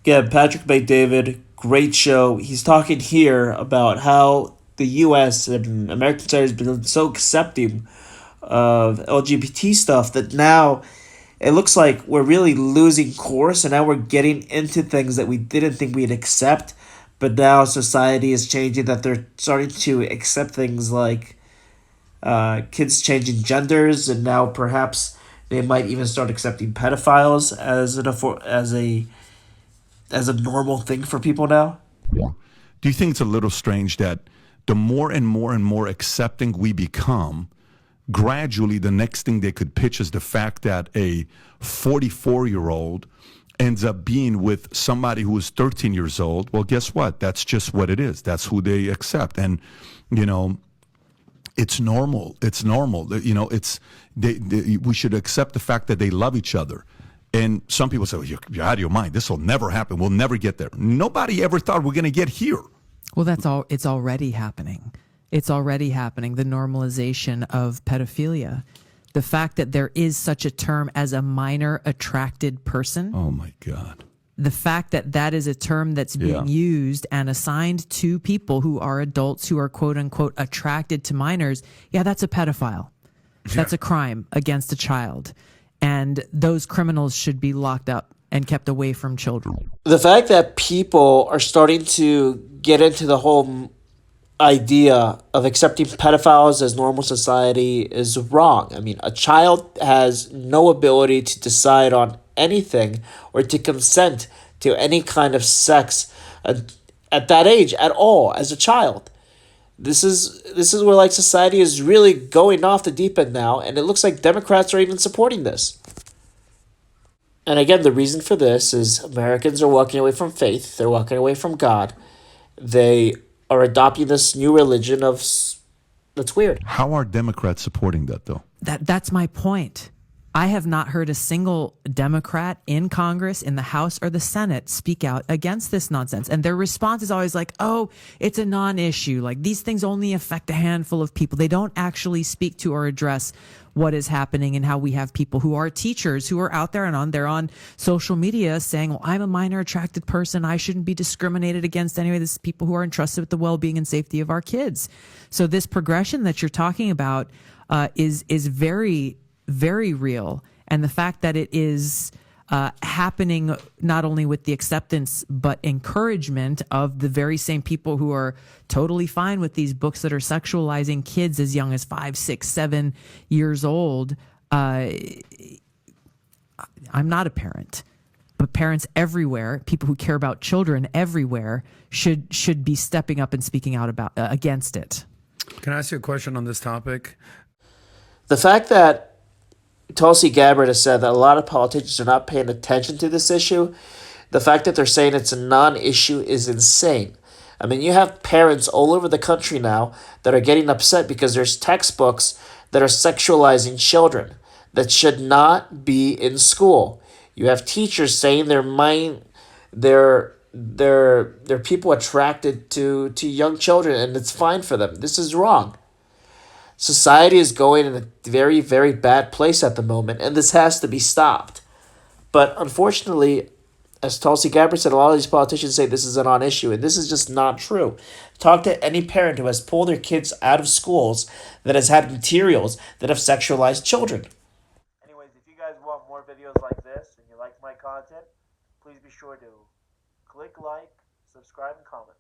Yeah, Patrick McDavid, great show. He's talking here about how the U.S. and American society has been so accepting of LGBT stuff that now it looks like we're really losing course, and now we're getting into things that we didn't think we'd accept, but now society is changing, that they're starting to accept things like kids changing genders, and now perhaps they might even start accepting pedophiles as a normal thing for people now. Do you think it's a little strange that the more and more and more accepting we become, gradually the next thing they could pitch is the fact that a 44-year-old ends up being with somebody who is 13 years old? Well, guess what? That's just what it is. That's who they accept. And, you know, it's normal. It's normal. You know, we should accept the fact that they love each other. And some people say, well, you're out of your mind. This will never happen. We'll never get there. Nobody ever thought we're going to get here. Well, that's all. It's already happening. It's already happening. The normalization of pedophilia. The fact that there is such a term as a minor attracted person. Oh, my God. The fact that that is a term that's being used and assigned to people who are adults who are quote unquote attracted to minors. Yeah, that's a pedophile. That's a crime against a child. And those criminals should be locked up and kept away from children. The fact that people are starting to get into the whole idea of accepting pedophiles as normal society is wrong. I mean, a child has no ability to decide on anything or to consent to any kind of sex at that age at all as a child. This is where like society is really going off the deep end now, and it looks like Democrats are even supporting this. And again, the reason for this is Americans are walking away from faith. They're walking away from God. They are adopting this new religion that's weird. How are Democrats supporting that, though? That's my point. I have not heard a single Democrat in Congress, in the House or the Senate, speak out against this nonsense. And their response is always like, oh, it's a non-issue. Like, these things only affect a handful of people. They don't actually speak to or address what is happening, and how we have people who are teachers who are out there and they're on social media saying, well, I'm a minor attracted person. I shouldn't be discriminated against anyway. This is people who are entrusted with the well-being and safety of our kids. So this progression that you're talking about is very, very real. And the fact that it is happening not only with the acceptance but encouragement of the very same people who are totally fine with these books that are sexualizing kids as young as 5, 6, 7 years old. I'm not a parent, but parents everywhere, people who care about children everywhere, should be stepping up and speaking out about against it. Can I ask you a question on this topic? The fact that Tulsi Gabbard has said that a lot of politicians are not paying attention to this issue, the fact that they're saying it's a non-issue is insane. I mean, you have parents all over the country now that are getting upset because there's textbooks that are sexualizing children that should not be in school. You have teachers saying they're people attracted to young children, and it's fine for them. This is wrong. Society is going in a very, very bad place at the moment, and this has to be stopped. But unfortunately, as Tulsi Gabbard said, a lot of these politicians say this is a non-issue, and this is just not true. Talk to any parent who has pulled their kids out of schools that has had materials that have sexualized children. Anyways, if you guys want more videos like this and you like my content, please be sure to click like, subscribe, and comment.